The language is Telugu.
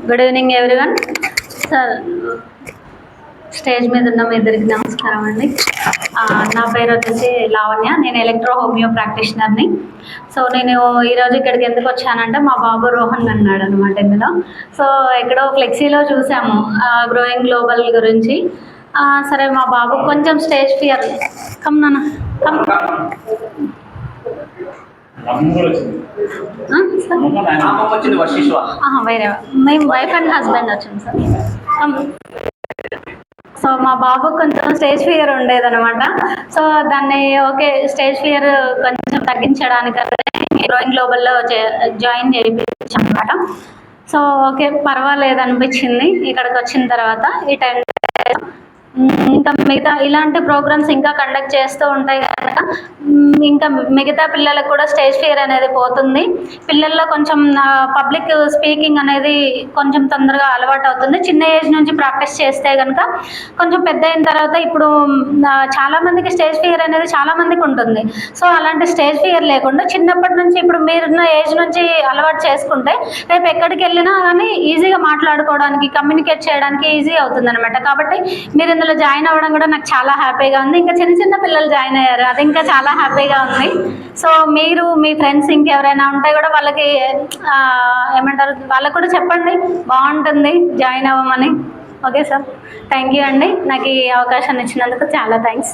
Good evening everyone. Sir, stage మీద ఉన్న మీ ఇద్దరికి నమస్కారం అండి. నా పేరు వచ్చేసి లావణ్య. నేను ఎలక్ట్రో హోమియో ప్రాక్టీషనర్ని. సో నేను ఈరోజు ఇక్కడికి ఎందుకు వచ్చానంటే మా బాబు రోహన్ అన్నాడు అనమాట ఇందులో. సో ఎక్కడో ఫ్లెక్సీలో చూసాము గ్రోయింగ్ గ్లోబల్ గురించి. సరే మా బాబు కొంచెం స్టేజ్ ఫియర్. కమ్ నాన్న కమ్. వేరే మేము వైఫ్ అండ్ హస్బెండ్ వచ్చాం సార్. సో మా బాబు కొంచెం స్టేజ్ ఫియర్ ఉండేదన్నమాట. సో దాన్ని ఓకే స్టేజ్ ఫియర్ కొంచెం తగ్గించడానికి గ్రోయింగ్ గ్లోబల్లో జాయిన్ చేయించాం అనమాట. సో ఓకే పర్వాలేదు అనిపించింది ఇక్కడికి వచ్చిన తర్వాత. ఈ టైం ఇంకా మిగతా ఇలాంటి ప్రోగ్రామ్స్ ఇంకా కండక్ట్ చేస్తూ ఉంటాయి కనుక ఇంకా మిగతా పిల్లలకు కూడా స్టేజ్ ఫియర్ అనేది పోతుంది. పిల్లల్లో కొంచెం పబ్లిక్ స్పీకింగ్ అనేది కొంచెం తొందరగా అలవాటు అవుతుంది. చిన్న ఏజ్ నుంచి ప్రాక్టీస్ చేస్తే కనుక కొంచెం పెద్ద అయిన తర్వాత ఇప్పుడు చాలామందికి స్టేజ్ ఫియర్ అనేది చాలామందికి ఉంటుంది. సో అలాంటి స్టేజ్ ఫియర్ లేకుండా చిన్నప్పటి నుంచి ఇప్పుడు మీరున్న ఏజ్ నుంచి అలవాటు చేసుకుంటే రేపు ఎక్కడికి వెళ్ళినా కానీ ఈజీగా మాట్లాడుకోవడానికి కమ్యూనికేట్ చేయడానికి ఈజీ అవుతుంది అనమాట. కాబట్టి మీరు ఇందులో జాయిన్ అవ్వడం కూడా నాకు చాలా హ్యాపీగా ఉంది. ఇంకా చిన్న చిన్న పిల్లలు జాయిన్ అయ్యారు, అది ఇంకా చాలా హ్యాపీగా ఉంది. సో మీరు మీ ఫ్రెండ్స్ ఇంకెవరైనా ఉంటే కూడా వాళ్ళకి ఏమంటారు వాళ్ళకు కూడా చెప్పండి, బాగుంటుంది జాయిన్ అవ్వమని. ఓకే సార్, థ్యాంక్ యూ అండి. నాకు ఈ అవకాశాన్ని ఇచ్చినందుకు చాలా థ్యాంక్స్.